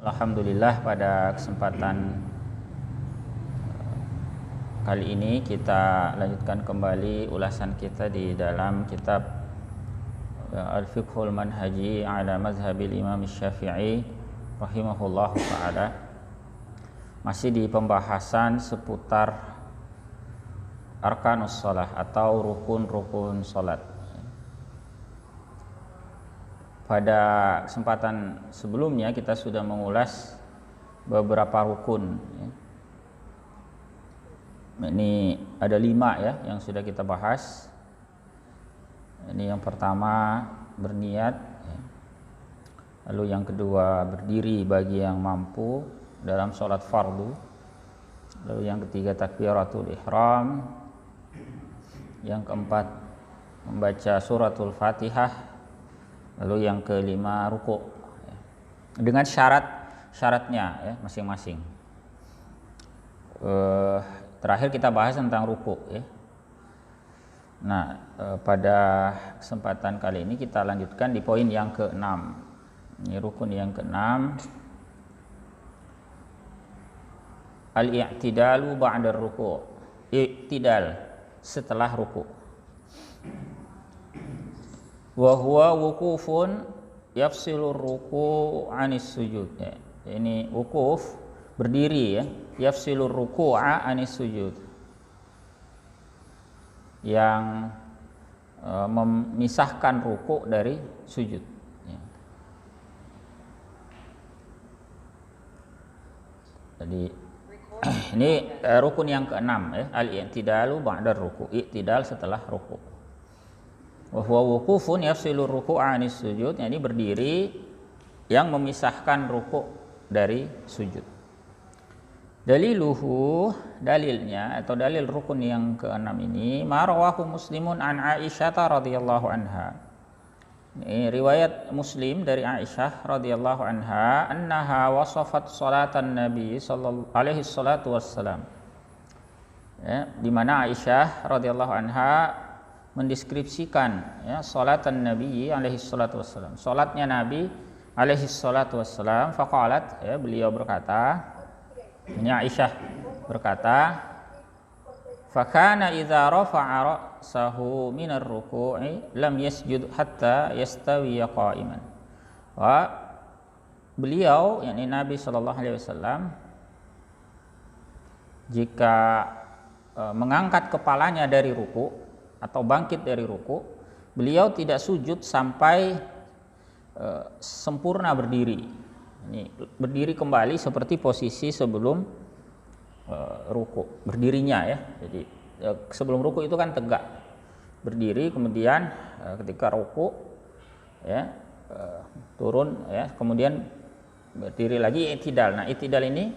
Alhamdulillah pada kesempatan kali ini kita lanjutkan kembali ulasan kita di dalam kitab Al-Fiqhul Manhaji ala Mazhabil Imam Syafi'i rahimahullah ta'ala. Masih di pembahasan seputar Arkanus Shalah atau rukun-rukun salat. Pada kesempatan sebelumnya kita sudah mengulas beberapa rukun. Ini ada 5 ya yang sudah kita bahas. Ini yang pertama berniat, lalu yang kedua berdiri bagi yang mampu dalam sholat fardu, lalu yang ketiga takbiratul ihram, yang keempat membaca suratul Fatihah, lalu yang kelima ruku dengan syaratnya ya masing-masing. Terakhir kita bahas tentang ruku ya. Nah, pada kesempatan kali ini kita lanjutkan di poin yang ke-6. Ini rukun yang ke-6. Al-i'tidalu ba'da ruku'. I'tidal setelah ruku'. Wa huwa wukufun yafsilur ruku' anis sujud. Ya, ini wukuf berdiri ya, yafsilur ruku'a anis sujud, yang memisahkan ruku' dari sujud ya. Jadi ini rukun yang ke-6 ya, al-i'tidalu ba'da ruku', i'tidal setelah ruku'. Wa huwa wukufun yafsilur ruku'a anis sujud, jadi berdiri yang memisahkan ruku' dari sujud. Daliluhu, dalilnya atau dalil rukun yang ke-6 ini, ma rawahu Muslimun an Aisyah radhiyallahu anha. Ini riwayat Muslim dari Aisyah radhiyallahu anha, annaha wasafat salatan Nabi sallallahu alaihi salatu wassalam. Ya, di mana Aisyah radhiyallahu anha mendeskripsikan ya salatan Nabi alaihi salatu wassalam, salatnya Nabi alaihi salatu wassalam. Faqalat, ya, beliau berkata, ini Aisyah berkata, fakana idza rafa'a ra'sahu minar ruku'i lam yasjud hatta yastawiya qa'iman. Wa beliau, yakni Nabi sallallahu alaihi wasallam, jika mengangkat kepalanya dari ruku atau bangkit dari ruku, beliau tidak sujud sampai sempurna berdiri. Ini berdiri kembali seperti posisi sebelum ruku, berdirinya ya. Jadi sebelum ruku itu kan tegak, berdiri, kemudian ketika ruku ya turun ya, kemudian berdiri lagi, i'tidal. Nah, i'tidal ini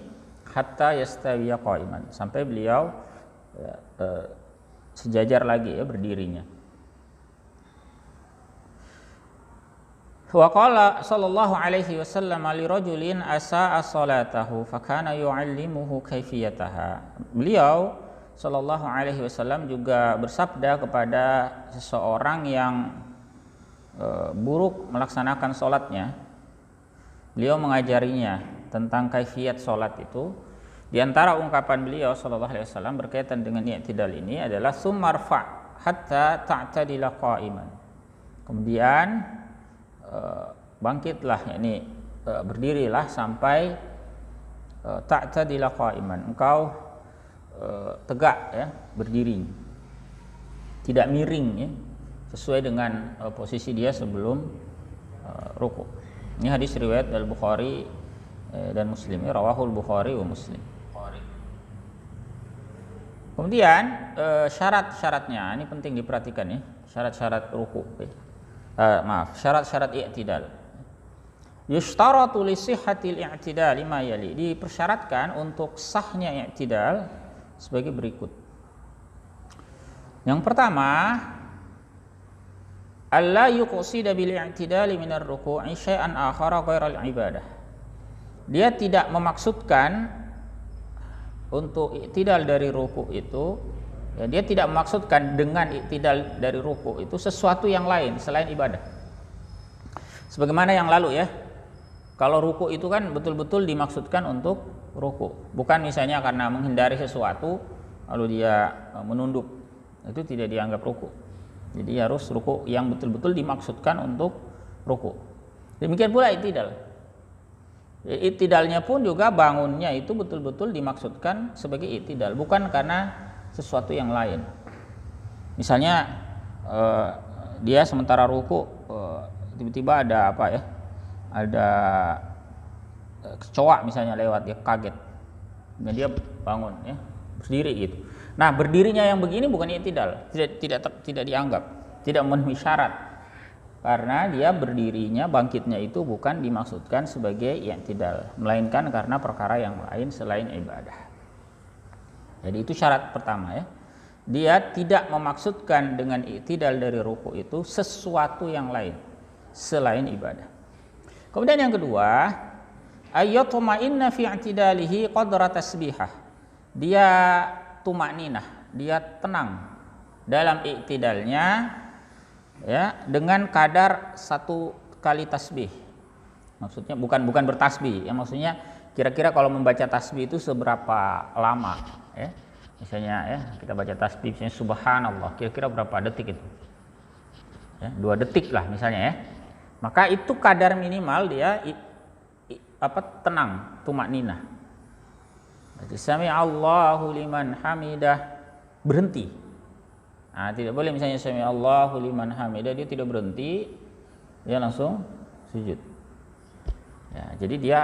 hatta yastawiya qa'iman, sampai beliau sejajar lagi ya berdirinya. Wa qala sallallahu alaihi wasallam li rajulin asa'a salatahu fakana yu'allimuhu kaifiyataha. Beliau sallallahu alaihi wasallam juga bersabda kepada seseorang yang buruk melaksanakan salatnya. Beliau mengajarinya tentang kaifiyat salat itu. Di antara ungkapan beliau sallallahu alaihi wasallam berkaitan dengan i'tidal ini adalah sumarfa hatta ta'tadila qa'iman. Kemudian bangkitlah, yakni berdirilah sampai ta'tadila qa'iman, engkau tegak ya berdiri, tidak miring ya, sesuai dengan posisi dia sebelum ruku. Ini hadis riwayat Al-Bukhari dan Muslim, ya, rawahul Bukhari wa Muslim. Kemudian syarat-syaratnya ini penting diperhatikan ya, syarat-syarat ruku ya. Syarat-syarat i'tidal. Yushtaratu li sihhatil i'tidal lima yali. Dipersyaratkan untuk sahnya i'tidal sebagai berikut. Yang pertama, alla yuqsida bil i'tidali minar ruku'i syai'an akhara ghairal ibadah. Dia tidak memaksudkan untuk i'tidal dari ruku' itu, ya, dia tidak memaksudkan dengan i'tidal dari ruku itu sesuatu yang lain selain ibadah. Sebagaimana yang lalu ya, Kalau ruku itu kan betul-betul dimaksudkan untuk ruku, bukan misalnya karena menghindari sesuatu lalu dia menunduk, itu tidak dianggap ruku. Jadi harus ruku yang betul-betul dimaksudkan untuk ruku. Demikian pula i'tidal. I'tidalnya pun juga bangunnya itu betul-betul dimaksudkan sebagai i'tidal, bukan karena sesuatu yang lain. Misalnya dia sementara ruku tiba-tiba ada apa ya? Ada kecoa misalnya lewat, dia kaget. Dan dia bangun ya, berdiri gitu. Nah, berdirinya yang begini bukan i'tidal, tidak dianggap, tidak memenuhi syarat. Karena dia berdirinya, bangkitnya itu bukan dimaksudkan sebagai i'tidal, melainkan karena perkara yang lain selain ibadah. Jadi itu syarat pertama ya. Dia tidak memaksudkan dengan i'tidal dari ruku itu sesuatu yang lain selain ibadah. Kemudian yang kedua, ayyatma'inna fi i'tidalihi qadra tasbihah. Dia tumakninah, dia tenang dalam i'tidalnya ya, dengan kadar 1 kali tasbih. Maksudnya bukan bertasbih, ya maksudnya kira-kira kalau membaca tasbih itu seberapa lama ya. Misalnya ya, kita baca tasbih misalnya subhanallah, kira-kira berapa detik itu? Ya, 2 detik lah misalnya ya. Maka itu kadar minimal dia tenang, tumakninah. Jadi sami Allahu liman hamidah, berhenti. Nah, tidak boleh misalnya sami Allahu liman hamidah dia tidak berhenti, dia langsung sujud. Ya, jadi dia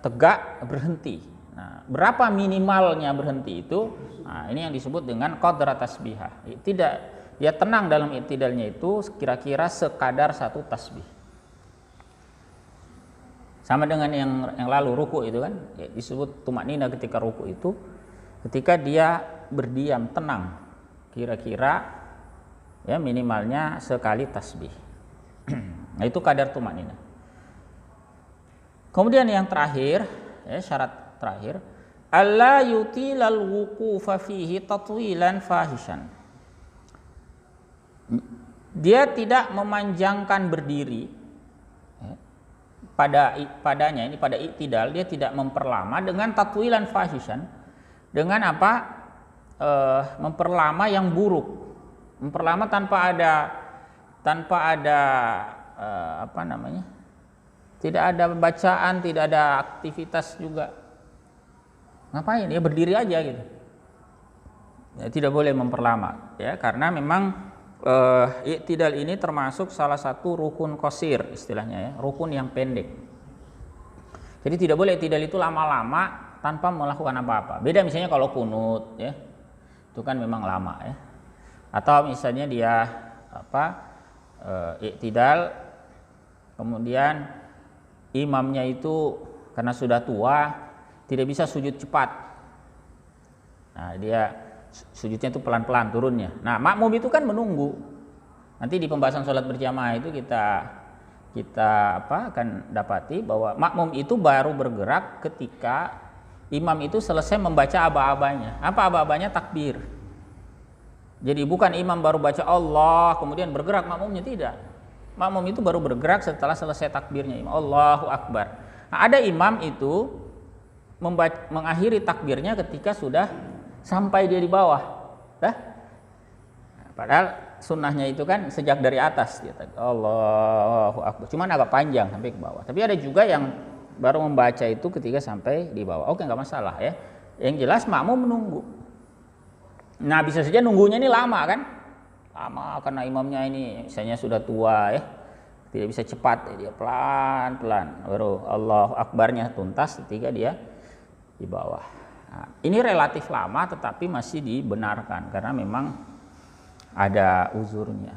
tegak berhenti. Nah, berapa minimalnya berhenti itu? Nah, ini yang disebut dengan qadra tasbihah. Tidak, dia tenang dalam i'tidalnya itu kira-kira sekadar 1 tasbih. Sama dengan yang lalu ruku itu kan ya, disebut tumakninah ketika ruku itu ketika dia berdiam tenang kira-kira ya minimalnya sekali tasbih. Nah, itu kadar tumakninah. Kemudian yang terakhir ya, syarat terakhir, alla yutilal wuqufa fihi tatwilan fahishan. Dia tidak memanjangkan berdiri padanya ini pada i'tidal, dia tidak memperlama dengan tatwilan fahishan, dengan apa? Memperlama yang buruk, memperlama tanpa ada apa namanya? Tidak ada bacaan, tidak ada aktivitas juga. Ngapain? Ya berdiri aja gitu. Ya, tidak boleh memperlama ya, karena memang i'tidal ini termasuk salah satu rukun qasir istilahnya ya, rukun yang pendek. Jadi tidak boleh i'tidal itu lama-lama tanpa melakukan apa-apa. Beda misalnya kalau kunut ya, itu kan memang lama ya. Atau misalnya dia i'tidal kemudian imamnya itu karena sudah tua tidak bisa sujud cepat. Nah, dia sujudnya itu pelan-pelan turunnya. Nah, makmum itu kan menunggu. Nanti di pembahasan sholat berjamaah itu kita akan dapati bahwa makmum itu baru bergerak ketika imam itu selesai membaca aba-abanya. Apa aba-abanya? Takbir. Jadi bukan imam baru baca Allah kemudian bergerak makmumnya, tidak. Makmum itu baru bergerak setelah selesai takbirnya imam. Allahu Akbar. Nah, ada imam itu mengakhiri takbirnya ketika sudah sampai dia di bawah. Padahal sunnahnya itu kan sejak dari atas dia Allahu Akbar. Cuman agak panjang sampai ke bawah. Tapi ada juga yang baru membaca itu ketika sampai di bawah. Oke, nggak masalah ya. Yang jelas makmum menunggu. Nah, bisa saja nunggunya ini lama kan? Lama karena imamnya ini misalnya sudah tua ya. Tidak bisa cepat, dia pelan-pelan. Baru Allahu Akbarnya tuntas ketika dia di bawah. Nah, ini relatif lama tetapi masih dibenarkan karena memang ada uzurnya.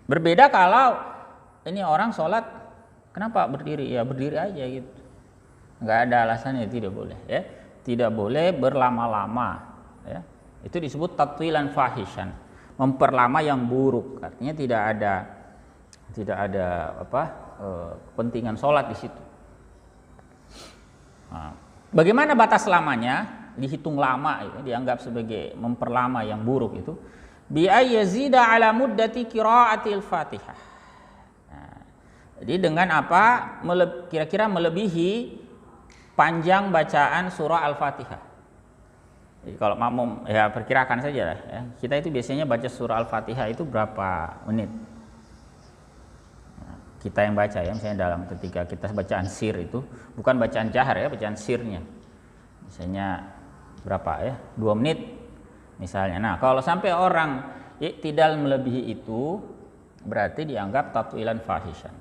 Berbeda kalau ini orang sholat, kenapa berdiri? Ya berdiri aja gitu. Nggak ada alasannya, tidak boleh ya. Tidak boleh berlama-lama ya. Itu disebut tatwilan fahishan, memperlama yang buruk. Artinya tidak ada kepentingan sholat di situ. Nah, bagaimana batas lamanya? Dihitung lama ya, dianggap sebagai memperlama yang buruk itu bi ayyazida ala muddati qiraatil Fatihah. Nah, Jadi dengan apa? Kira-kira melebihi panjang bacaan surah Al-Fatihah. Jadi kalau makmum ya perkirakan saja ya. Kita itu biasanya baca surah Al-Fatihah itu berapa menit? Nah, kita yang baca ya, misalnya dalam ketika kita bacaan sir itu bukan bacaan jahar ya, bacaan sirnya. Misalnya berapa ya? 2 menit misalnya. Nah, kalau sampai orang tidak melebihi itu berarti dianggap tatwilan fahishan.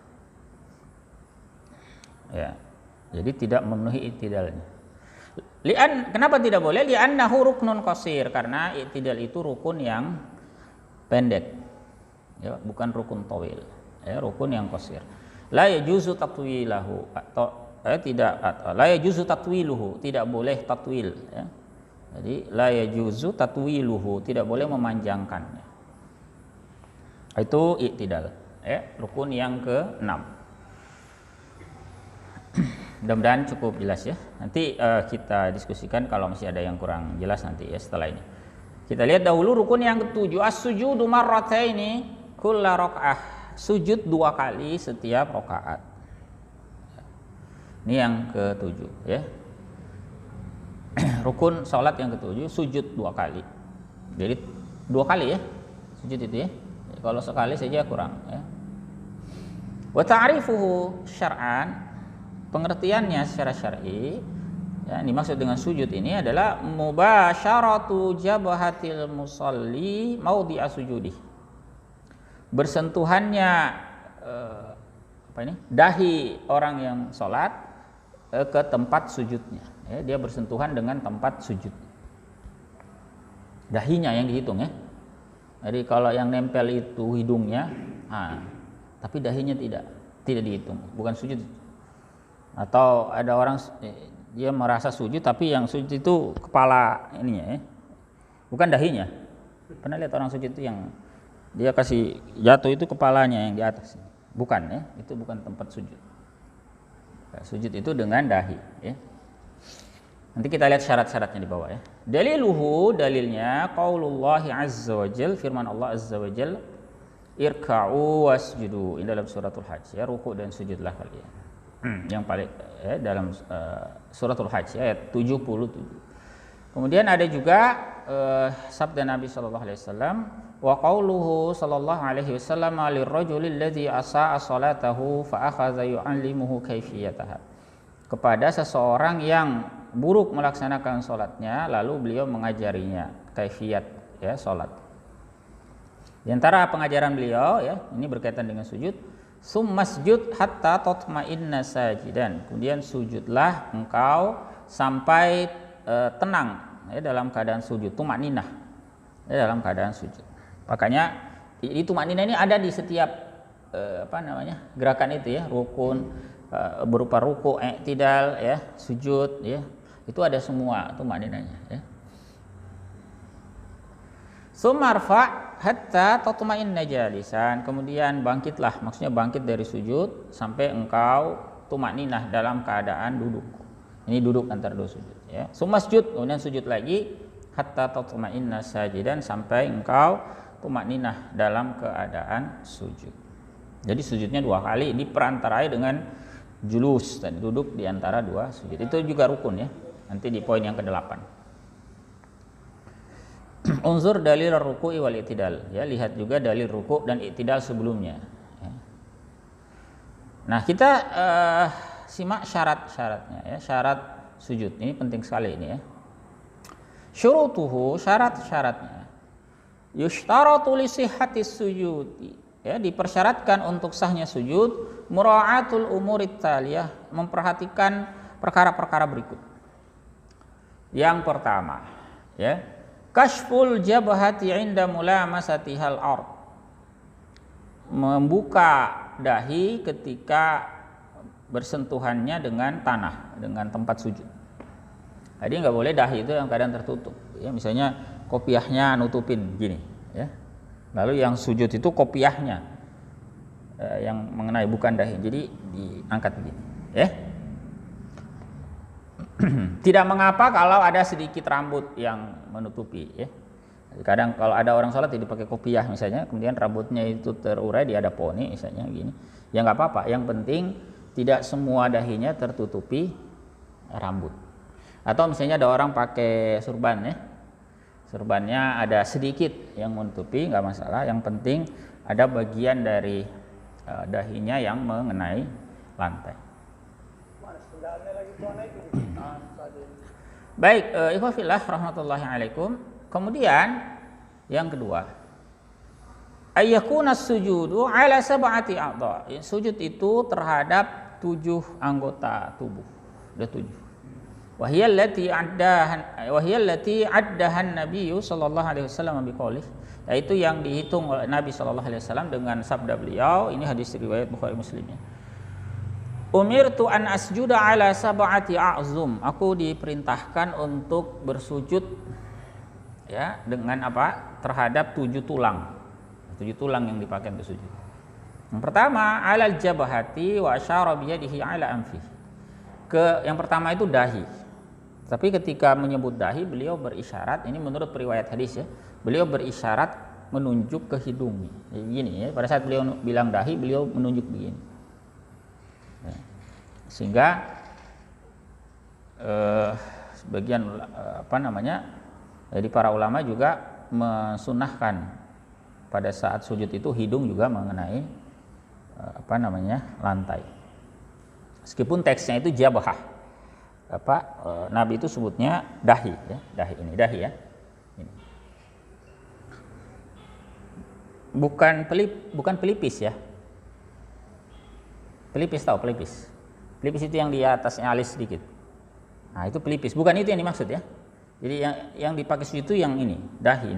Ya. Jadi tidak memenuhi i'tidalnya. Kenapa tidak boleh? Li'annahu ruknun qasir, karena i'tidal itu rukun yang pendek. Ya, bukan rukun tawil. Ya, rukun yang qasir. La yajuzu tatwilahu atau la yajuzu tatwiluhu, tidak boleh tatwil ya. Jadi la yajuzu tatwiluhu, tidak boleh memanjangkannya. Itu i'tidal, ya, rukun yang ke-6. Mudah-mudahan cukup jelas ya. Nanti kita diskusikan kalau masih ada yang kurang jelas nanti ya setelah ini. Kita lihat dahulu rukun yang ke-7, as-sujudu marrataini kulla rakaah. Sujud 2 kali setiap rakaat. Ini yang ke-7 ya. Rukun salat yang ke-7, sujud 2 kali. Jadi 2 kali ya sujud itu ya. Kalau sekali saja kurang ya. Wa ta'rifuhu syar'an, pengertiannya secara syar'i ya, dimaksud dengan sujud ini adalah mubasyaratu jabhatil musalli maudhi'a sujudi. Bersentuhannya dahi orang yang sholat ke tempat sujudnya ya, dia bersentuhan dengan tempat sujud. Dahinya yang dihitung ya. Jadi kalau yang nempel itu hidungnya, tapi dahinya tidak dihitung, bukan sujud. Atau ada orang dia merasa sujud tapi yang sujud itu kepala ininya ya, bukan dahinya. Pernah lihat orang sujud itu yang dia kasih jatuh itu kepalanya yang di atas, bukan ya, itu bukan tempat sujud. Nah, sujud itu dengan dahi ya. Nanti kita lihat syarat-syaratnya di bawah ya. Daliluhu, dalilnya qaulullahi azza wajal, firman Allah azza wajal, irka'u wasjudu, ini dalam suratul Hajj ya, ruku' dan sujudlah kalian. Yang paling dalam suratul Hajj ayat 77. Kemudian ada juga sabda Nabi sallallahu alaihi wasallam, wa qauluhu sallallahu alaihi wasallam lirrajulil ladzi asaa salatahu fa akhadha yu'allimuhu kaifiyataha. Kepada seseorang yang buruk melaksanakan salatnya lalu beliau mengajarinya kaifiyat ya salat. Di antara pengajaran beliau ya, ini berkaitan dengan sujud. Summasjud hatta tatma'inna sajidan. Kemudian sujudlah engkau sampai tenang ya, dalam keadaan sujud, tumakninah ya, dalam keadaan sujud. Makanya itu tumakninah ini ada di setiap gerakan itu ya, rukun berupa ruku, i'tidal ya, sujud ya. Itu ada semua tumakninahnya ya. Sumarfa hatta tatma'inna jalisan, kemudian bangkitlah, maksudnya bangkit dari sujud sampai engkau tumakninah dalam keadaan duduk. Ini duduk antara 2 sujud ya. Sumasjud, kemudian sujud lagi hatta tatma'inna sajidan, sampai engkau tumakninah dalam keadaan sujud. Jadi sujudnya 2 kali diperantarai dengan julus dan duduk di antara 2 sujud. Itu juga rukun ya. Nanti di poin yang ke-8. Unzur dalil ruku'i wal i'tidal ya, lihat juga dalil ruku' dan i'tidal sebelumnya ya. Nah, kita simak syarat-syaratnya ya, syarat sujud. Ini penting sekali ini ya. Syurutuhu, syarat-syaratnya. Yushtaratu li sihhatis sujudi ya, dipersyaratkan untuk sahnya sujud mura'atul umurit taliyah, memperhatikan perkara-perkara berikut. Yang pertama ya, kashful jabhati 'inda mulamasatihal ard, membuka dahi ketika bersentuhannya dengan tanah, dengan tempat sujud. Jadi nggak boleh dahi itu yang keadaan tertutup ya, misalnya kopiahnya nutupin gini ya, lalu yang sujud itu kopiahnya yang mengenai, bukan dahi, jadi diangkat begini ya. Tidak mengapa kalau ada sedikit rambut yang menutupi ya. Kadang kalau ada orang sholat tidak pakai kopiah misalnya, kemudian rambutnya itu terurai, dia ada poni misalnya gini, ya nggak apa-apa. Yang penting tidak semua dahinya tertutupi rambut. Atau misalnya ada orang pakai surban ya, surbannya ada sedikit yang menutupi, nggak masalah. Yang penting ada bagian dari dahinya yang mengenai lantai. Baik, ikhwafillah rahmatullahi alaikum. Kemudian yang kedua, ayyakuna sujudu ala sab'ati a'dha. Sujud itu terhadap 7 anggota tubuh. Ada 7. Wahiyallati addahan Nabi sallallahu alaihi wasallam biqaulih, yaitu yang dihitung oleh Nabi sallallahu alaihi wasallam dengan sabda beliau. Ini hadis riwayat Bukhari Muslim ya. Umirtu an asjuda ala sab'ati a'zum. Aku diperintahkan untuk bersujud ya dengan apa? Terhadap 7 tulang. 7 tulang yang dipakai untuk sujud. Yang pertama, alal jabhati wa asyara bi yadihi ala anfi. Yang pertama itu dahi. Tapi ketika menyebut dahi, beliau berisyarat, ini menurut riwayat hadis ya. Beliau berisyarat menunjuk ke hidungnya. Jadi begini ya, pada saat beliau bilang dahi, beliau menunjuk begini. Ya. Sehingga sebagian jadi para ulama juga mensunahkan pada saat sujud itu hidung juga mengenai lantai. Meskipun teksnya itu jabhah. Nabi itu sebutnya dahi ya, dahi ya. Ini. Bukan pelipis ya. Pelipis tahu pelipis. Pelipis itu yang di atasnya alis sedikit. Nah, itu pelipis, bukan itu yang dimaksud ya. Jadi yang dipakai itu yang ini, dahi.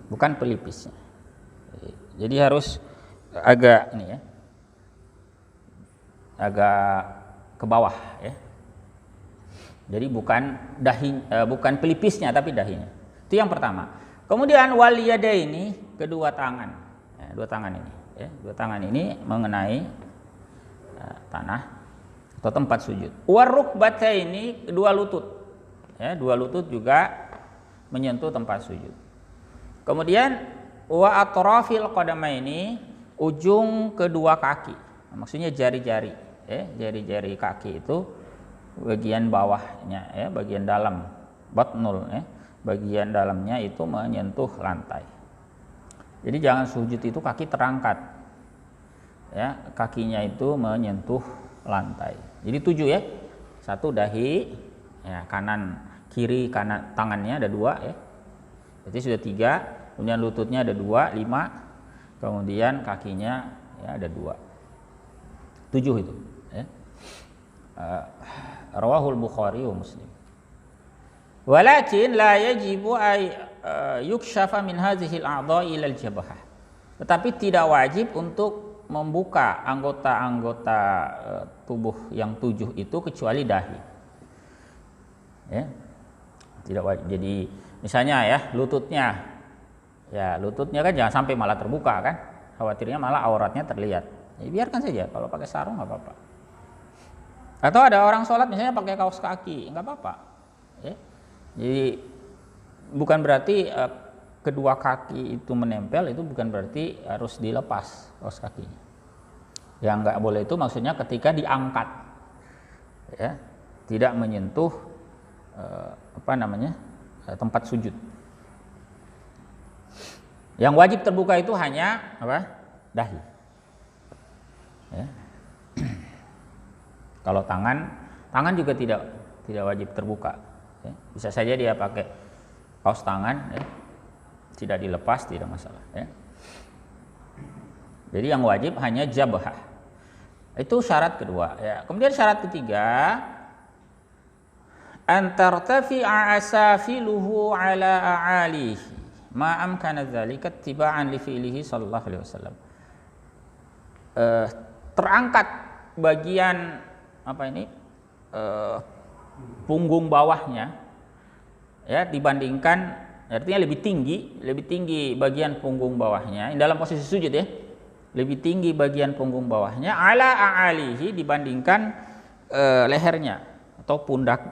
Bukan pelipisnya. Jadi harus agak ini ya. Agak ke bawah ya. Jadi bukan pelipisnya tapi dahinya. Itu yang pertama. Kemudian wal yadaini, kedua tangan. Ya, dua tangan ini ya. Dua tangan ini mengenai tanah atau tempat sujud. War rukbataini, kedua lutut. Ya, dua lutut juga menyentuh tempat sujud. Kemudian wa atrafil qadamaini, ujung kedua kaki. Maksudnya jari-jari, ya, jari-jari kaki itu bagian bawahnya, ya, bagian dalam, batnul, ya, bagian dalamnya itu menyentuh lantai. Jadi jangan sujud itu kaki terangkat, ya, kakinya itu menyentuh lantai. Jadi 7 ya, 1 dahi, ya, kanan kiri kanan tangannya ada 2 ya, jadi sudah 3. Kemudian lututnya ada 2, 5. Kemudian kakinya ya ada 2. 7 itu ya. Rawahul Bukhari wa Muslim. Walakin la yajibu ay yukshafa min hadhihi al-a'dha ila al-jabhah. Tetapi tidak wajib untuk membuka anggota-anggota tubuh yang 7 itu kecuali dahi. Ya. Tidak wajib. Jadi misalnya ya lututnya kan jangan sampai malah terbuka kan. Khawatirnya malah auratnya terlihat. Ya, biarkan saja, kalau pakai sarung nggak apa-apa. Atau ada orang sholat misalnya pakai kaos kaki, nggak apa-apa. Ya. Jadi bukan berarti kedua kaki itu menempel, itu bukan berarti harus dilepas kaos kakinya. Yang nggak boleh itu maksudnya ketika diangkat, ya, tidak menyentuh tempat sujud. Yang wajib terbuka itu hanya dahi. Ya. Kalau tangan juga tidak wajib terbuka. Ya. Bisa saja dia pakai kaos tangan, ya. Tidak dilepas, tidak masalah. Ya. Jadi yang wajib hanya jabhah. Itu syarat kedua. Ya. Kemudian syarat ketiga, antartafi'a asafiluhu ala a'alihi ma amkana dzalika ittiba'an li fi'lihi sallallahu alaihi wasallam. Terangkat bagian punggung bawahnya ya dibandingkan, artinya lebih tinggi bagian punggung bawahnya dalam posisi sujud ya, lebih tinggi bagian punggung bawahnya ala a'alihi dibandingkan lehernya atau pundak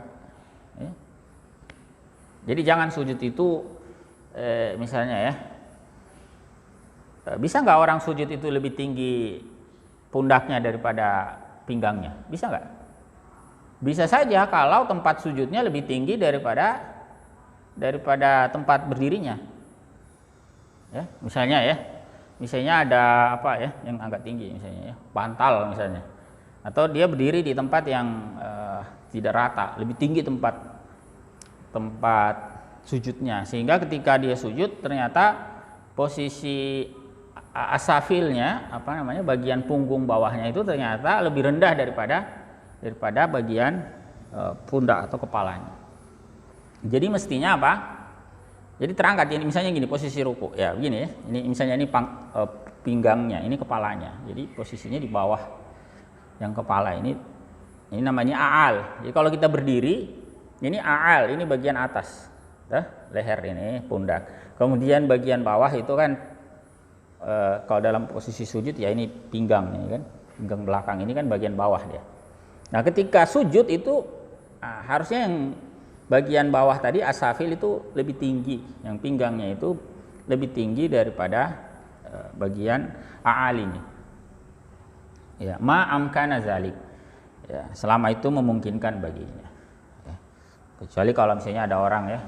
ya. Jadi jangan sujud itu misalnya ya, bisa nggak orang sujud itu lebih tinggi pundaknya daripada pinggangnya? Bisa nggak? Bisa saja kalau tempat sujudnya lebih tinggi daripada tempat berdirinya. Ya, misalnya ada apa ya yang agak tinggi misalnya ya, bantal misalnya. Atau dia berdiri di tempat yang tidak rata, lebih tinggi tempat sujudnya, sehingga ketika dia sujud ternyata posisi asafilnya, bagian punggung bawahnya itu ternyata lebih rendah daripada bagian pundak atau kepalanya. Jadi mestinya apa? Jadi terangkat ini misalnya gini posisi ruku ya begini ya. Ini misalnya ini pinggangnya, ini kepalanya. Jadi posisinya di bawah yang kepala ini namanya a'al. Jadi kalau kita berdiri ini a'al, ini bagian atas. Leher ini pundak. Kemudian bagian bawah itu kan kalau dalam posisi sujud ya ini pinggang ini kan. Pinggang belakang ini kan bagian bawah dia. Nah, ketika sujud itu harusnya yang bagian bawah tadi asafil itu lebih tinggi, yang pinggangnya itu lebih tinggi daripada bagian a'al ini. Ya, ma amkana zalik. Ya, selama itu memungkinkan baginya. Ya. Kecuali kalau misalnya ada orang ya,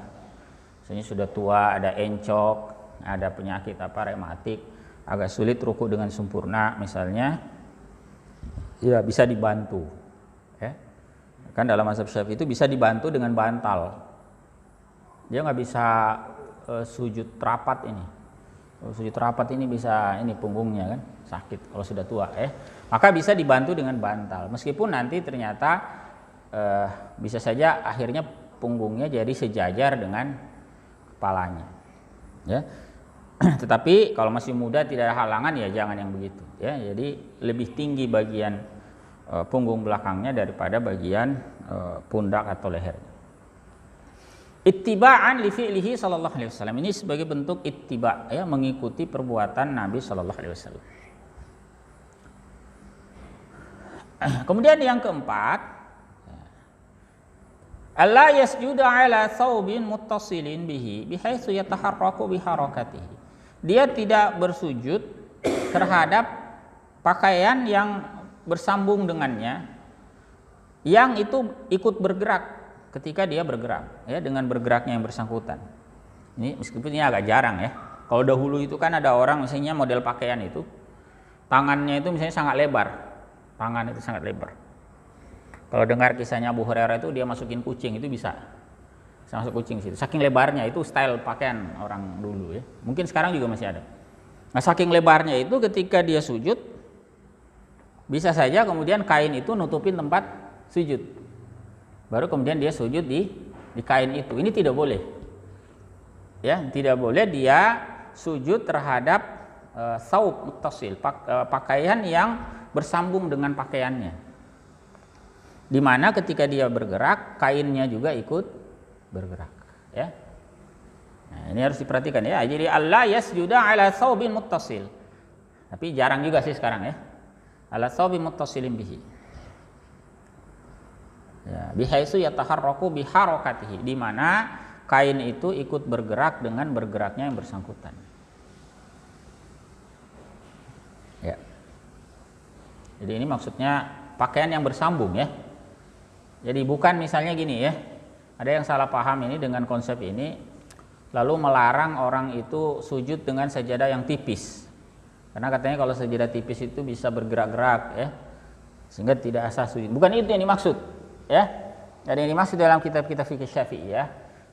misalnya sudah tua, ada encok, ada penyakit rematik, agak sulit ruku dengan sempurna misalnya, ya bisa dibantu. Ya. Kan dalam mazhab Syafi'i itu bisa dibantu dengan bantal. Dia nggak bisa sujud rapat ini. Kalau sujud rapat ini bisa ini punggungnya kan sakit kalau sudah tua ya. Maka bisa dibantu dengan bantal. Meskipun nanti ternyata bisa saja akhirnya punggungnya jadi sejajar dengan kepalanya. Ya. Tetapi kalau masih muda tidak ada halangan ya jangan yang begitu ya. Jadi lebih tinggi bagian punggung belakangnya daripada bagian pundak atau leher. Ittiba'an li fi'lihi sallallahu alaihi wasallam. Ini sebagai bentuk ittiba ya, mengikuti perbuatan Nabi sallallahu alaihi wasallam. Kemudian yang keempat, alla yasjuda ala thawbin muttasilin bihi bihaitsu yataharraku biharakatihi. Dia tidak bersujud terhadap pakaian yang bersambung dengannya, yang itu ikut bergerak ketika dia bergerak ya, dengan bergeraknya yang bersangkutan. Ini meskipun ini agak jarang ya. Kalau dahulu itu kan ada orang misalnya model pakaian itu tangannya itu misalnya sangat lebar. Tangan itu sangat lebar. Kalau dengar kisahnya Abu Hurairah itu dia masukin kucing itu bisa masuk kucing situ. Saking lebarnya itu style pakaian orang dulu ya. Mungkin sekarang juga masih ada. Nah, saking lebarnya itu ketika dia sujud bisa saja kemudian kain itu nutupin tempat sujud. Baru kemudian dia sujud di kain itu. Ini tidak boleh. Ya, tidak boleh dia sujud terhadap thawb muttasil, pakaian yang bersambung dengan pakaiannya. Di mana ketika dia bergerak, kainnya juga ikut bergerak, ya. Nah, ini harus diperhatikan ya. Jadi alla yasjuda ala thawbin muttasil. Tapi jarang juga sih sekarang ya. Ala thawbin muttasilin bihi. Ya, bihaitsu yataharraku biharakatihi, di mana kain itu ikut bergerak dengan bergeraknya yang bersangkutan. Ya. Jadi ini maksudnya pakaian yang bersambung ya. Jadi bukan misalnya gini ya. Ada yang salah paham ini dengan konsep ini, lalu melarang orang itu sujud dengan sajadah yang tipis. Karena katanya kalau sajadah tipis itu bisa bergerak-gerak ya, sehingga tidak sah sujud. Bukan itu yang dimaksud, ya. Dan yang dimaksud dalam kitab-kitab fikih Syafi'i ya,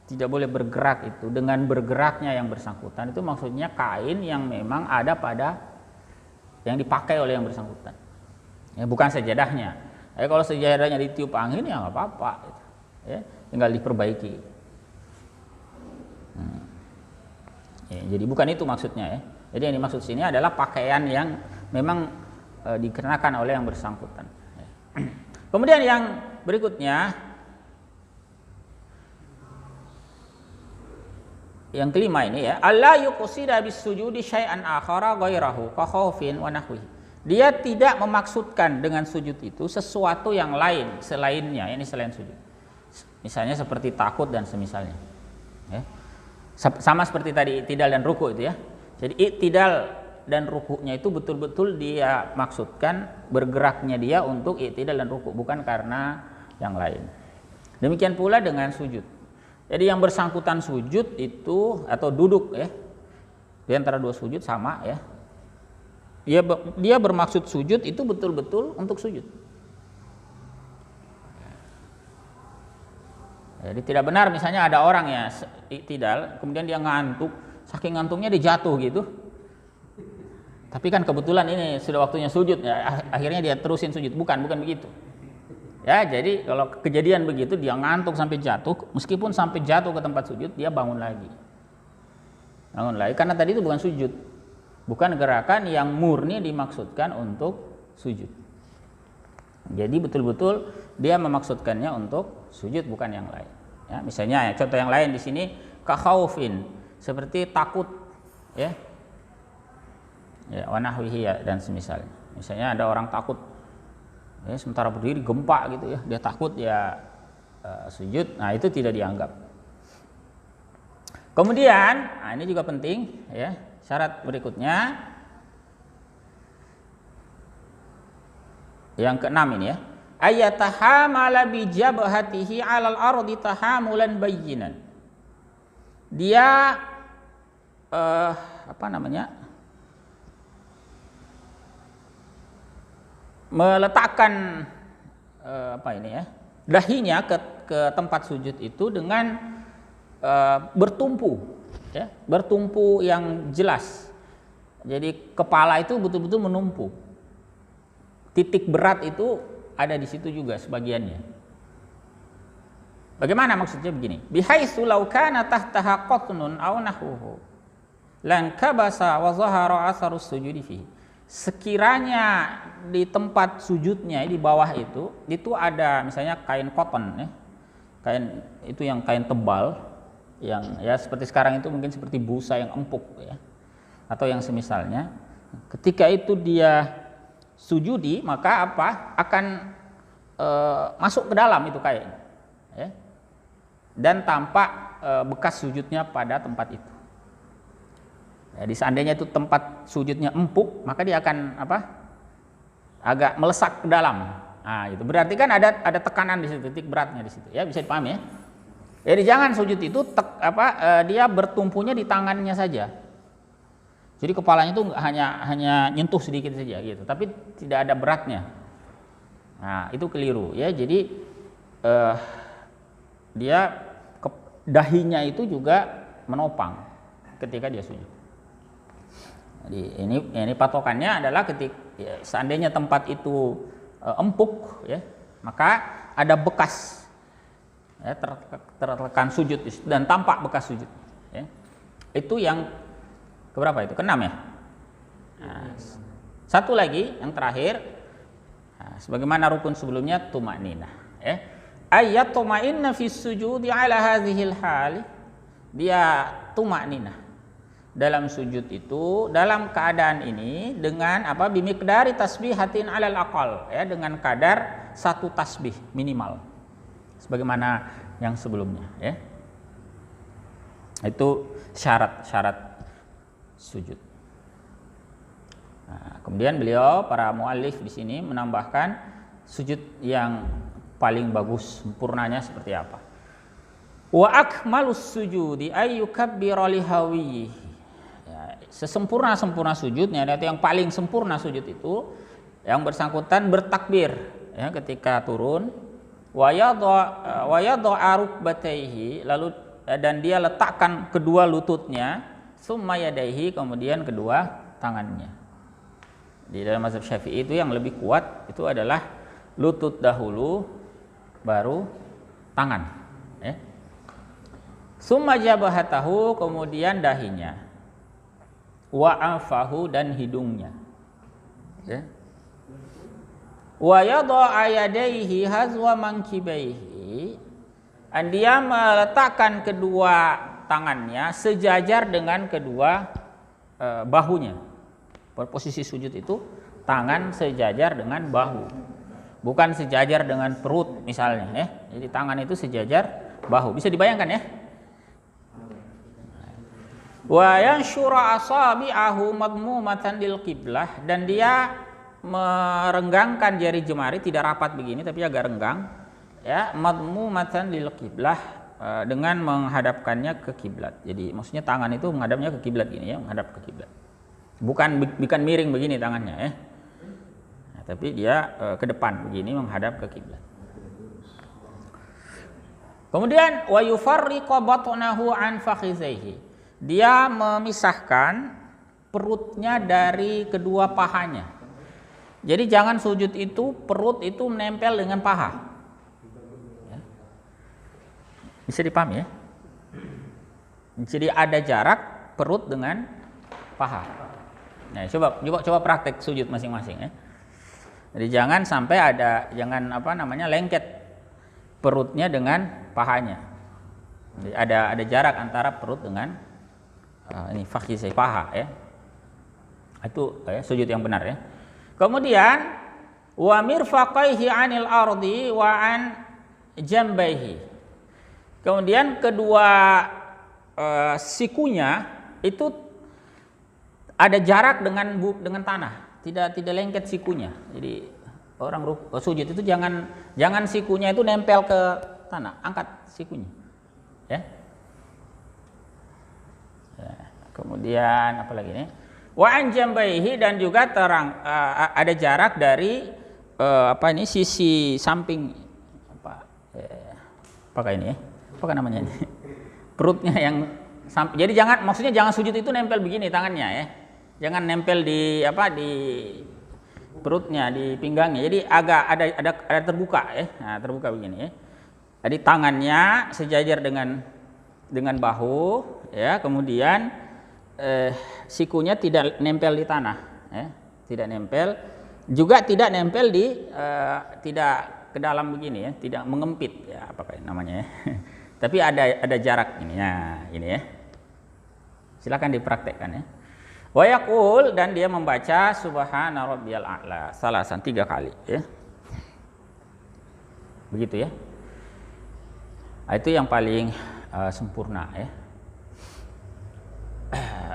tidak boleh bergerak itu dengan bergeraknya yang bersangkutan. Itu maksudnya kain yang memang ada pada yang dipakai oleh yang bersangkutan. Ya, bukan sajadahnya. Kalau sajadahnya ditiup angin ya nggak apa-apa, gitu. Ya, tinggal diperbaiki. Ya, jadi bukan itu maksudnya ya. Jadi yang dimaksud sini adalah pakaian yang memang dikenakan oleh yang bersangkutan. Kemudian yang berikutnya, yang kelima ini ya, alla yuqsida bis sujudi syai'an akhara ghairahu ka khaufin wa nahwihi. Dia tidak memaksudkan dengan sujud itu sesuatu yang lain selainnya, ini selain sujud. Misalnya seperti takut dan semisalnya. Ya. Sama seperti tadi i'tidal dan ruku' itu ya. Jadi i'tidal dan rukuknya itu betul-betul dia maksudkan bergeraknya dia untuk i'tidal dan ruku', bukan karena yang lain. Demikian pula dengan sujud. Jadi yang bersangkutan sujud itu atau duduk ya, di antara dua sujud sama ya. Dia bermaksud sujud itu betul-betul untuk sujud. Jadi tidak benar misalnya ada orang ya i'tidal, kemudian dia ngantuk, saking ngantuknya dia jatuh gitu. Tapi kan kebetulan ini sudah waktunya sujud ya, akhirnya dia terusin sujud. Bukan begitu. Ya, jadi kalau kejadian begitu dia ngantuk sampai jatuh, meskipun sampai jatuh ke tempat sujud dia bangun lagi. Bangun lagi karena tadi itu bukan sujud. Bukan gerakan yang murni dimaksudkan untuk sujud. Jadi betul-betul dia memaksudkannya untuk sujud bukan yang lain. Ya, misalnya ya, contoh yang lain di sini kakhaufin, seperti takut ya. Ya, wa nahwihi ya, dan semisalnya. Misalnya ada orang takut ya, sementara berdiri gempa gitu ya, dia takut ya sujud. Nah, itu tidak dianggap. Kemudian, nah ini juga penting ya, syarat berikutnya yang keenam ini ya, ayatahamala bi jabhatihi 'alal ardi tahamulan bayyinan. Dia meletakkan dahinya ke tempat sujud itu dengan bertumpu ya, bertumpu yang jelas. Jadi kepala itu betul-betul menumpuk. Titik berat itu ada di situ juga sebagiannya. Bagaimana maksudnya begini? Bihaitsu law kana tahtaha qatnun aw nahwuhu lan kabasa wa zahara atharus sujudi fihi. Sekiranya di tempat sujudnya di bawah itu ada misalnya kain koton ya. Kain itu yang kain tebal yang ya seperti sekarang itu mungkin seperti busa yang empuk ya. Atau yang semisalnya. Ketika itu dia sujudi maka akan masuk ke dalam itu kain ya. Dan tampak bekas sujudnya pada tempat itu. Jadi seandainya itu tempat sujudnya empuk, maka dia akan agak melesak ke dalam. Nah, itu berarti kan ada tekanan di situ, titik beratnya di situ. Ya, bisa dipahami ya. Jadi jangan sujud itu dia bertumpunya di tangannya saja. Jadi kepalanya itu hanya nyentuh sedikit saja gitu, tapi tidak ada beratnya. Nah, itu keliru ya. Jadi dia dahinya itu juga menopang ketika dia sujud. Jadi ini patokannya adalah ketika ya, seandainya tempat itu empuk ya, maka ada bekas ya, tertekan sujud dan tampak bekas sujud ya. Itu yang keberapa itu? Keenam ya. Nah, satu lagi yang terakhir, nah, sebagaimana rukun sebelumnya tumakninah ya. Ayat tumakninah fi sujudi ala hadhil hal, dia tumakninah dalam sujud itu dalam keadaan ini dengan bimiqdari tasbihatin alal aqal ya, dengan kadar satu tasbih minimal sebagaimana yang sebelumnya ya. Itu syarat-syarat sujud. Nah, kemudian beliau para muallif di sini menambahkan sujud yang paling bagus sempurnanya seperti apa. Wa akmalus sujudi ayyukabbira lihawi. Sesempurna-sempurna sujudnya, yaitu yang paling sempurna sujud itu yang bersangkutan bertakbir ya, ketika turun wa yadha rukbatayhi, lalu dan dia letakkan kedua lututnya, summa yadaihi, kemudian kedua tangannya. Di dalam mazhab Syafi'i itu yang lebih kuat itu adalah lutut dahulu baru tangan ya. Summa jabhatahu, kemudian dahinya, wa afahu, dan hidungnya ya. Wa yadha yadayhi hazwa mankibaihi, dan dia meletakkan kedua tangannya sejajar dengan kedua bahunya. Posisi sujud itu tangan sejajar dengan bahu, bukan sejajar dengan perut misalnya ya. Jadi tangan itu sejajar bahu, bisa dibayangkan ya. Wa yanshura asabi'ahu madmumatan lil qiblah, dan dia merenggangkan jari jemari tidak rapat begini tapi agak renggang, ya, madmumatan lil qiblah, dengan menghadapkannya ke kiblat. Jadi maksudnya tangan itu menghadapnya ke kiblat gini, ya, menghadap ke kiblat. Bukan miring begini tangannya, ya. Nah, tapi dia ke depan begini menghadap ke kiblat. Kemudian wa yufarriqu batnahu an fakhizaihi. Dia memisahkan perutnya dari kedua pahanya. Jadi jangan sujud itu perut itu menempel dengan paha. Ya. Bisa dipahami, ya? Jadi ada jarak perut dengan paha. Nah, coba praktek sujud masing-masing, ya. Jadi jangan sampai jangan lengket perutnya dengan pahanya. Jadi ada jarak antara perut dengan ini fakhizai, paha, ya. Itu sujud yang benar, ya. Kemudian wa mirfaqaihi 'anil ardi wa an jambaihi. Kemudian kedua sikunya itu ada jarak dengan tanah, tidak lengket sikunya. Jadi orang sujud itu jangan sikunya itu nempel ke tanah, angkat sikunya, ya. Kemudian apa lagi nih? Wa an jambaihi, dan juga ada jarak dari sisi samping apakah ini, ya? Apakah namanya ini? Perutnya yang jadi maksudnya jangan sujud itu nempel begini tangannya, ya. Jangan nempel di perutnya, di pinggangnya. Jadi agak ada terbuka, ya. Nah, terbuka begini, ya. Jadi tangannya sejajar dengan bahu, ya. Kemudian sikunya tidak nempel di tanah, ya. Tidak nempel, juga tidak nempel tidak ke dalam begini, ya, tidak mengempit, ya, apakah namanya, ya. Tapi ada jarak ini, ya, ini, ya. Silakan dipraktekkan, ya. Wa yaqul, dan dia membaca subhana rabbiyal a'la salasan 3 kali, ya. Begitu, ya. Itu yang paling sempurna, ya.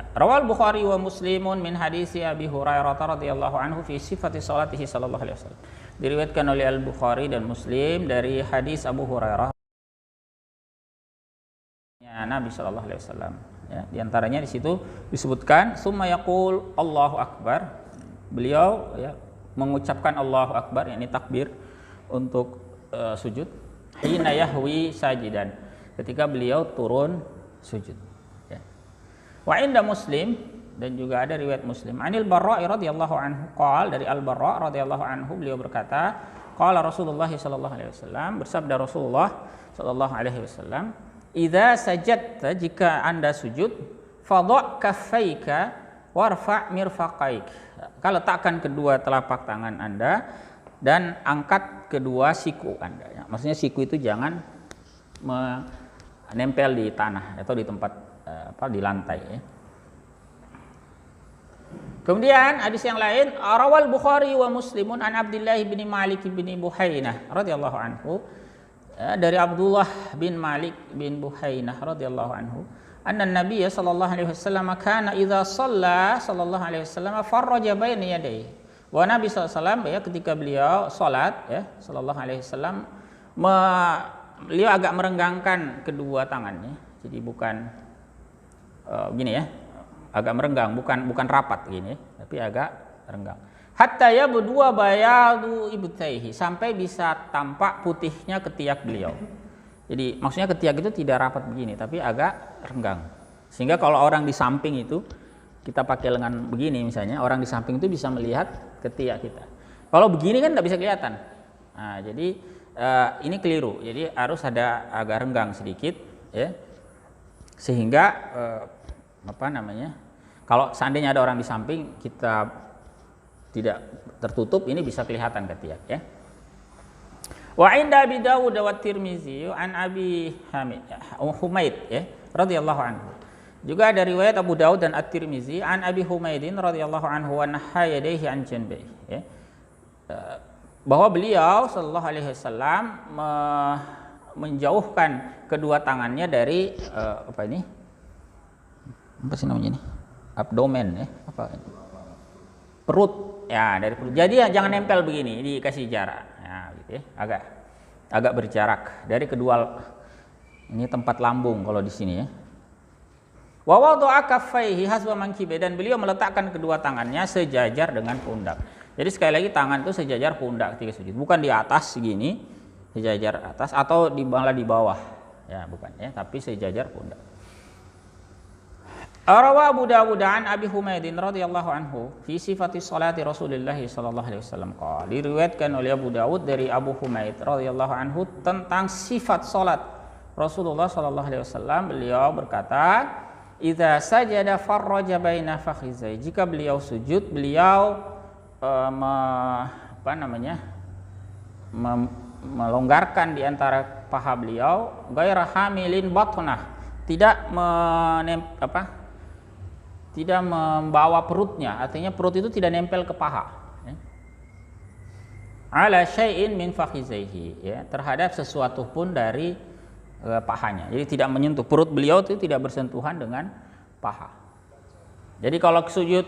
Rawal Bukhari wa Muslimun min hadisi Abi Hurairah radhiyallahu anhu fi sifati salatihi sallallahu alaihi wasallam. Diriwayatkan oleh Al-Bukhari dan Muslim dari hadis Abu Hurairah, ya, Nabi sallallahu alaihi wasallam, ya. Di antaranya di situ disebutkan summa yaqul Allahu akbar. Beliau, ya, mengucapkan Allahu akbar, yakni takbir untuk sujud, hina yahwi sajidan, ketika beliau turun sujud. Wa inda Muslim, dan juga ada riwayat Muslim, anil Barra radhiyallahu anhu qala, dari Al Barra radhiyallahu anhu beliau berkata, qala Rasulullah sallallahu alaihi wasallam, bersabda Rasulullah sallallahu alaihi wasallam, idza sajadta, jika Anda sujud, fadha kaffaika warfa' mirfaqaik. Kalau letakkan kedua telapak tangan Anda dan angkat kedua siku Anda, ya. Maksudnya siku itu jangan menempel di tanah atau di tempat di lantai, ya. Kemudian hadis yang lain, rawal Bukhari wa Muslimun an Abdullah bin Malik bin Buhainah radhiyallahu anhu, dari Abdullah bin Malik bin Buhainah radhiyallahu anhu, anna Nabiy sallallahu alaihi wasallam kana idza shalla sallallahu alaihi wasallam farraja baina yadayhi. Wa Nabi sallallahu alaihi wasallam, ya, ketika beliau salat, ya, sallallahu alaihi wasallam, beliau agak merenggangkan kedua tangannya. Jadi bukan gini, ya, agak merenggang, bukan rapat gini, tapi agak renggang. Hatta yabdu bayadu ibtaihi, sampai bisa tampak putihnya ketiak beliau. Jadi maksudnya ketiak itu tidak rapat begini, tapi agak renggang. Sehingga kalau orang di samping itu, kita pakai lengan begini misalnya, orang di samping itu bisa melihat ketiak kita. Kalau begini kan tidak bisa kelihatan. Nah, jadi ini keliru. Jadi harus ada agak renggang sedikit, ya. Sehingga kalau seandainya ada orang di samping, kita tidak tertutup, ini bisa kelihatan ketiak, ya. Wa inda Abi Dawud wa Tirmizi an Abi Humaid, ya, radhiyallahu anhu. Juga ada riwayat Abu Dawud dan At-Tirmizi an Abi Humaidin radhiyallahu anhu wa nahayadaihi an janbai, ya. Bahwa beliau sallallahu alaihi wasallam menjauhkan kedua tangannya dari apa sih namanya ini? Abdomen ya, apa? Perut. Ya, dari perut. Jadi ya, jangan nempel begini, dikasih jarak. Ya, gitu ya. Agak berjarak dari kedua, ini tempat lambung kalau di sini ya. Wa wada'a kaffaihi hasba mankibi, dan beliau meletakkan kedua tangannya sejajar dengan pundak. Jadi sekali lagi tangan itu sejajar pundak ketika sujud, bukan di atas segini, sejajar atas atau malah di bawah. Ya, bukan ya, tapi sejajar pundak. Rawa Abu Dawud an Abi Humaidin radhiyallahu anhu fi sifati salati Rasulullah sallallahu alaihi wasallam qala. Diriwayatkan oleh Abu Dawud dari Abu Humaid radhiyallahu anhu tentang sifat salat Rasulullah sallallahu alaihi wasallam. Beliau berkata, "Idza sajada farraja baina fakhizai." Jika beliau sujud, beliau melonggarkan di antara paha beliau, ghaira hamilin batnah, tidak membawa perutnya, artinya perut itu tidak nempel ke paha. Ya. Ala syai'in min fakhizaihi, ya, terhadap sesuatu pun dari pahanya. Jadi tidak menyentuh, perut beliau itu tidak bersentuhan dengan paha. Jadi kalau sujud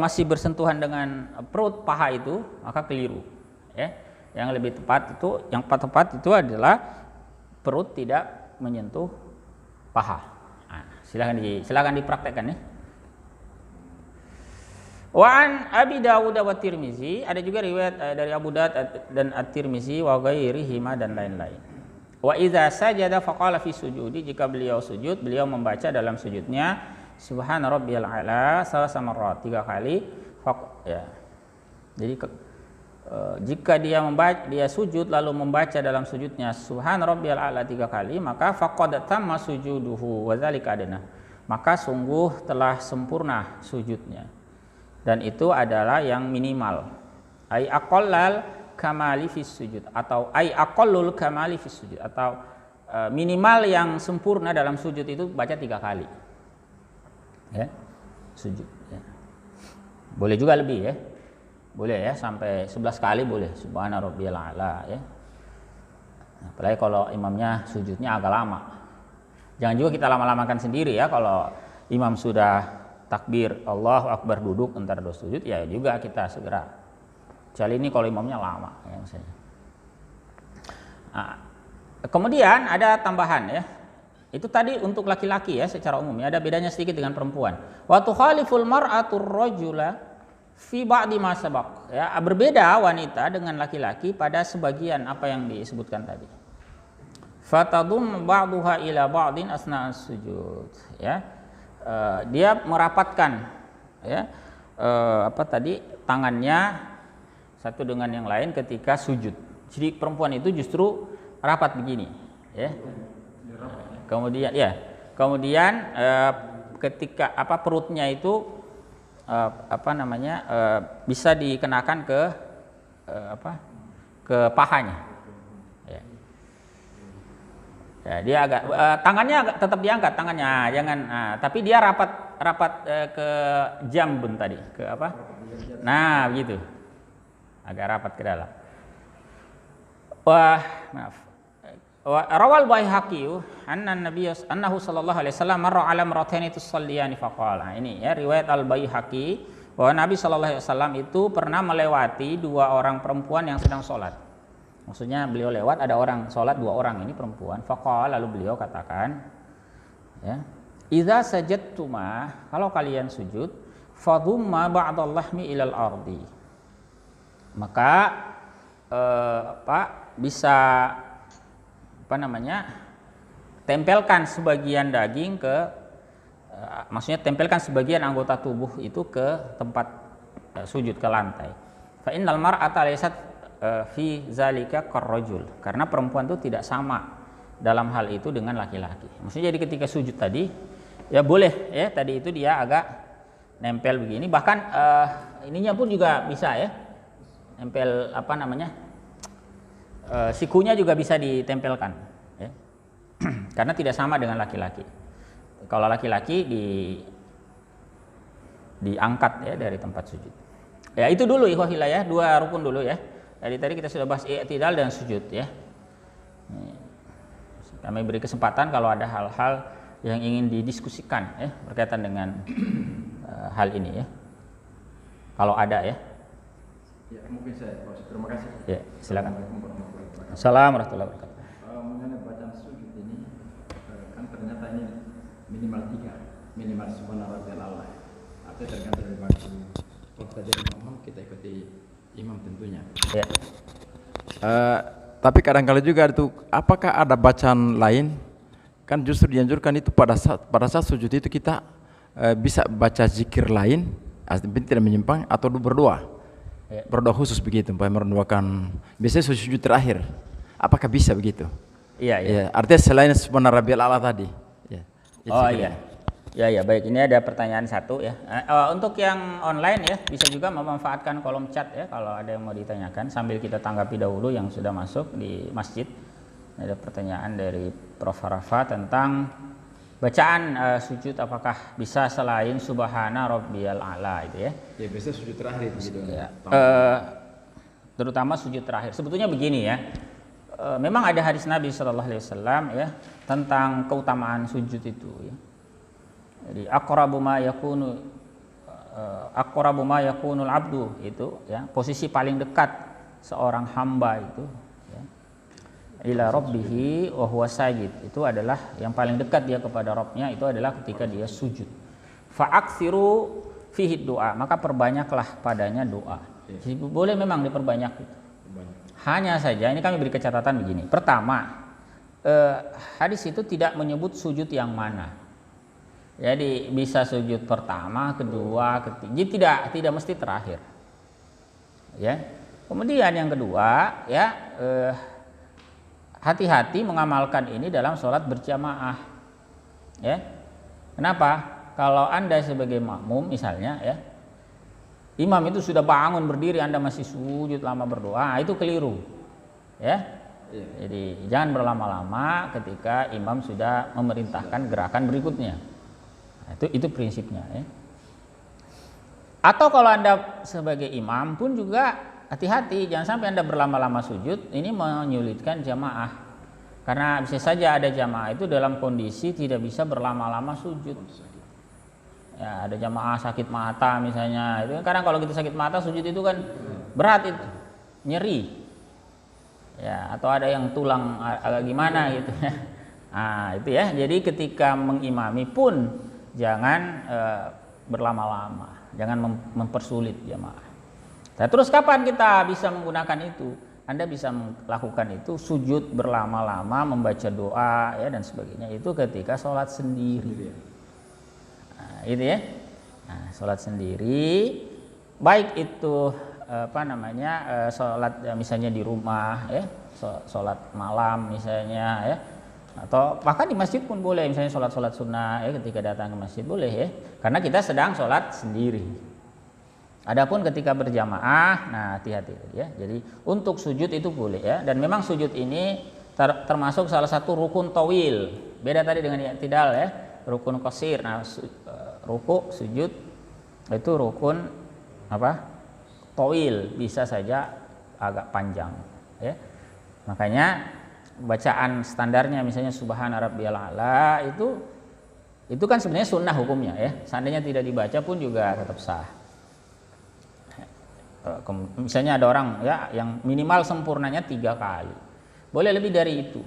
masih bersentuhan dengan perut paha itu, maka keliru. Ya. Yang lebih tepat itu, yang tepat itu adalah perut tidak menyentuh paha. Nah, silakan dipraktekkan ya. Wa an Abi Dawud wa Tirmizi, ada juga riwayat dari Abu Dawud dan At-Tirmizi wa ghairihima dan lain-lain. Wa idza sajada faqala fi sujudi, jika beliau sujud, beliau membaca dalam sujudnya subhana rabbiyal a'la salasa marrat, 3 kali. Ya. Jadi jika dia sujud lalu membaca dalam sujudnya subhana rabbiyal a'la 3 kali, maka faqad tamma sujuduhu wa dzalika adna, maka sungguh telah sempurna sujudnya, dan itu adalah yang minimal. Ai aqallal kamali fis sujud, atau ai aqallul kamali fis sujud, atau minimal yang sempurna dalam sujud itu baca 3 kali. Ya. Sujud ya. Boleh juga lebih ya. Boleh ya, sampai 11 kali boleh subhana rabbiyal a'la ya. Apalagi kalau imamnya sujudnya agak lama. Jangan juga kita lama-lamakan sendiri ya. Kalau imam sudah takbir Allahu Akbar duduk entar sujud, ya juga kita segera. Kecuali ini kalau imamnya lama ya misalnya. Nah, kemudian ada tambahan ya. Itu tadi untuk laki-laki ya secara umum ya, ada bedanya sedikit dengan perempuan. Wa tukhaliful mar'atur rajula fi ba'di ma sabaq, ya, berbeda wanita dengan laki-laki pada sebagian apa yang disebutkan tadi. Fatadum ba'duha ila ba'din asna sujud, ya. Dia merapatkan ya tangannya satu dengan yang lain ketika sujud. Jadi perempuan itu justru rapat begini ya. Kemudian ketika perutnya itu bisa dikenakan ke pahanya. Ya, dia agak tangannya tetap diangkat tangannya, jangan. Tapi dia rapat ke jambun tadi, ke apa? Nah, begitu. Agak rapat ke dalam. Rawal Baihaqi annahu sallallahu alaihi wasallam marra ala imrataini tusalliyani faqala. Ini ya riwayat Al-Baihaqi bahwa Nabi sallallahu alaihi wasallam itu pernah melewati 2 orang perempuan yang sedang sholat. Maksudnya beliau lewat, ada orang sholat, 2 orang ini perempuan. Faqala, lalu beliau katakan ya, idza sajadtuma, kalau kalian sujud, fadumma ba'dal lahmi ilal ardi, maka bisa tempelkan sebagian daging maksudnya tempelkan sebagian anggota tubuh itu ke tempat sujud, ke lantai. Fa innal mar'ata laysat fi zalika karrajul, karena perempuan itu tidak sama dalam hal itu dengan laki-laki. Maksudnya jadi ketika sujud tadi ya boleh ya, tadi itu dia agak nempel begini, bahkan ininya pun juga bisa ya, nempel sikunya juga bisa ditempelkan ya. Karena tidak sama dengan laki-laki. Kalau laki-laki diangkat ya dari tempat sujud. Ya itu dulu ikhwahillah ya, 2 rukun dulu ya. Tadi kita sudah bahas i'tidal dan sujud ya. Kami beri kesempatan kalau ada hal-hal yang ingin didiskusikan ya berkaitan dengan hal ini ya? Kalau ada ya. Ya, mungkin saya. Terima kasih. Ya, silakan. Assalamualaikum warahmatullahi wabarakatuh. Mengenai bacaan sujud ini, kan ternyata ini minimal 3, minimal subhana rabbiyal a'la. Artinya tergantung dari waktu. Kalau kita jadi imam, kita ikuti imam tentunya. Ya. Tapi kadang-kala juga itu, apakah ada bacaan lain? Kan justru dianjurkan itu pada saat sujud itu kita bisa baca zikir lain, artinya tidak menyimpang atau berdoa. Ya. Berdoa khusus begitu, supaya merenduakan. Biasanya sujud terakhir. Apakah bisa begitu? Iya, iya. Ya, artinya selain subhana rabbiyal a'la tadi. Ya. Oh iya. Ya, ya, baik. Ini ada pertanyaan satu ya. Untuk yang online ya, bisa juga memanfaatkan kolom chat ya kalau ada yang mau ditanyakan sambil kita tanggapi dahulu yang sudah masuk di masjid. Ada pertanyaan dari Prof. Harafa tentang bacaan sujud apakah bisa selain subhana rabbiyal a'la itu ya. Ya, biasanya sujud terakhir gitu. Ya. Terutama sujud terakhir. Sebetulnya begini ya. Memang ada hadis Nabi Shallallahu Alaihi Wasallam ya tentang keutamaan sujud itu ya. Jadi aqrabu ma yakunul abdu itu ya, posisi paling dekat seorang hamba itu ya, ila rabbihi wa huwa sajid, itu adalah yang paling dekat dia kepada Rabbnya itu adalah ketika dia sujud. Fa'aksiru fihi doa, maka perbanyaklah padanya doa. Jadi boleh memang diperbanyak itu. Hanya saja ini kami beri catatan begini. Pertama, hadis itu tidak menyebut sujud yang mana. Jadi bisa sujud pertama, kedua, ketiga. Jadi tidak mesti terakhir. Ya. Kemudian yang kedua, ya hati-hati mengamalkan ini dalam sholat berjamaah. Ya. Kenapa? Kalau Anda sebagai makmum misalnya, ya, imam itu sudah bangun berdiri, Anda masih sujud lama berdoa, itu keliru. Ya. Jadi jangan berlama-lama ketika imam sudah memerintahkan gerakan berikutnya. Itu prinsipnya ya. Atau kalau Anda sebagai imam pun juga hati-hati, jangan sampai Anda berlama-lama sujud, ini menyulitkan jamaah. Karena bisa saja ada jamaah itu dalam kondisi tidak bisa berlama-lama sujud. Ya, ada jamaah sakit mata misalnya, itu kadang kalau kita sakit mata sujud itu kan berat itu, nyeri. Ya, atau ada yang tulang agak gimana gitu ya. Nah, itu ya. Jadi ketika mengimami pun jangan berlama-lama, jangan mempersulit jamaah. Nah, terus kapan kita bisa menggunakan itu? Anda bisa melakukan itu sujud berlama-lama, membaca doa ya dan sebagainya itu ketika sholat sendiri. Nah, itu ya. Nah, sholat sendiri, baik itu sholat misalnya di rumah ya, sholat malam misalnya ya. Atau bahkan di masjid pun boleh, misalnya sholat sunnah ya, ketika datang ke masjid boleh ya, karena kita sedang sholat sendiri. Adapun ketika berjamaah, nah hati-hati ya. Jadi untuk sujud itu boleh ya, dan memang sujud ini termasuk salah satu rukun tawil. Beda tadi dengan i'tidal ya, rukun qasir. Nah ruku sujud itu rukun apa? Tawil, bisa saja agak panjang ya. Makanya bacaan standarnya misalnya subhana rabbiyal a'la itu kan sebenarnya sunnah hukumnya ya. Seandainya tidak dibaca pun juga tetap sah. Misalnya ada orang ya yang minimal sempurnanya 3 kali. Boleh lebih dari itu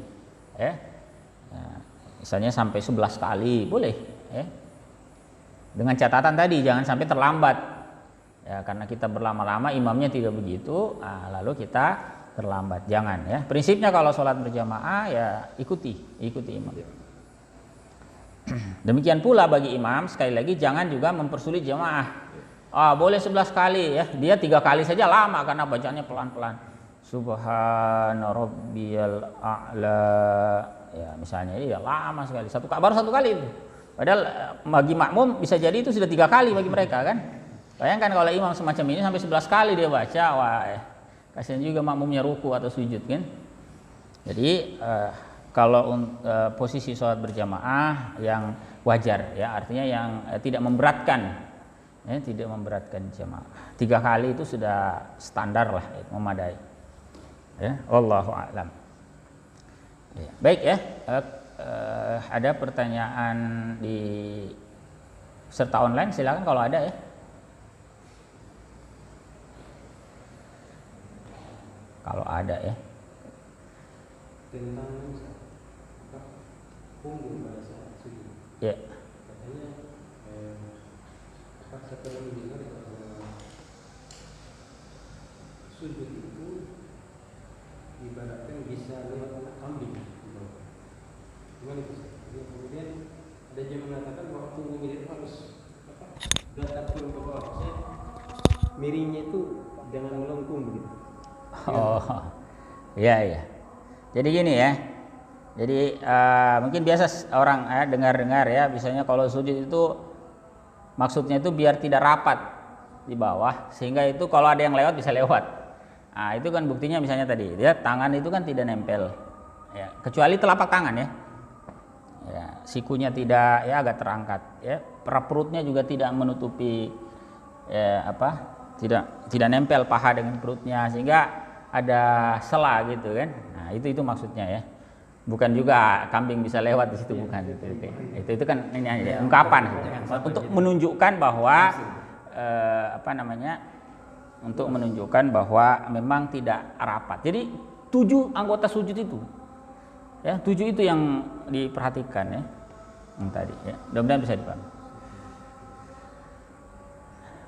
ya. Misalnya sampai 11 kali boleh ya. Dengan catatan tadi jangan sampai terlambat. Ya, karena kita berlama-lama imamnya tidak begitu, lalu kita terlambat, jangan ya. Prinsipnya kalau sholat berjamaah ya ikuti imam. Demikian pula bagi imam, sekali lagi jangan juga mempersulit jamaah. Boleh 11 kali ya, dia 3 kali saja lama karena bacanya pelan-pelan. Subhana rabbiyal a'la ya misalnya, ya lama sekali. Baru satu kali itu. Padahal bagi makmum bisa jadi itu sudah 3 kali bagi mereka kan. Bayangkan kalau imam semacam ini sampai 11 kali dia baca, wah kasihan juga makmumnya ruku atau sujud kan. Jadi kalau posisi sholat berjamaah yang wajar ya, artinya yang tidak memberatkan ya, tidak memberatkan jamaah. 3 kali itu sudah standar lah ya, memadai ya, wallahu a'lam ya. Baik ya, ada pertanyaan di peserta online, silakan kalau ada ya. Kalau ada ya. Tentang punggung pada saat sujud. Ya. Katanya setelah mendengar sujud itu ibaratkan bisa lewat anak kambing. Gimana itu? Kemudian ada yang mengatakan bahwa punggung itu harus datar turun ke bawah. Miringnya itu jangan melengkung begitu. Oh, iya. Jadi gini ya. Jadi mungkin biasa orang dengar-dengar ya, misalnya kalau sujud itu maksudnya itu biar tidak rapat di bawah, sehingga itu kalau ada yang lewat bisa lewat. Nah, itu kan buktinya misalnya tadi, ya tangan itu kan tidak nempel, ya, kecuali telapak tangan ya. Ya, sikunya tidak ya agak terangkat, ya, perutnya juga tidak menutupi, ya, tidak nempel paha dengan perutnya, sehingga ada sela gitu kan. Nah, itu maksudnya ya. Bukan juga kambing bisa lewat di situ, bukan itu kan ini aja ungkapan untuk menunjukkan bahwa untuk menunjukkan bahwa memang tidak rapat. Jadi 7 anggota sujud itu ya, 7 itu yang diperhatikan ya, yang tadi ya. Mudah-mudahan bisa dipahami.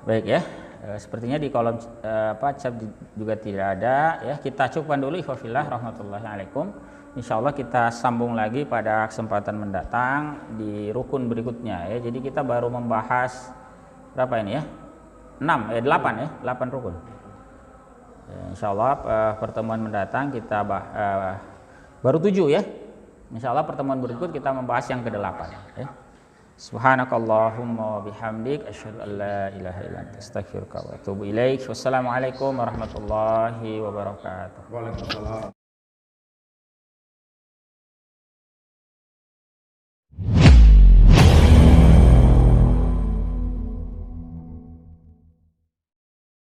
Baik ya, sepertinya di kolom chat juga tidak ada ya. Kita cukupkan dulu, ikhwafillah rahmatullahi alaikum. Insyaallah kita sambung lagi pada kesempatan mendatang di rukun berikutnya ya. Jadi kita baru membahas berapa ini ya? 8 ya, 8 rukun. Ya, insyaallah pertemuan mendatang kita baru 7 ya. Insyaallah pertemuan berikut kita membahas yang ke-8 ya. Subhanakallahumma wa bihamdik asyhadu an la ilaha illa anta astaghfiruka wa atubu ilaik. Wassalamualaikum warahmatullahi wabarakatuh. Waalaikumsalam.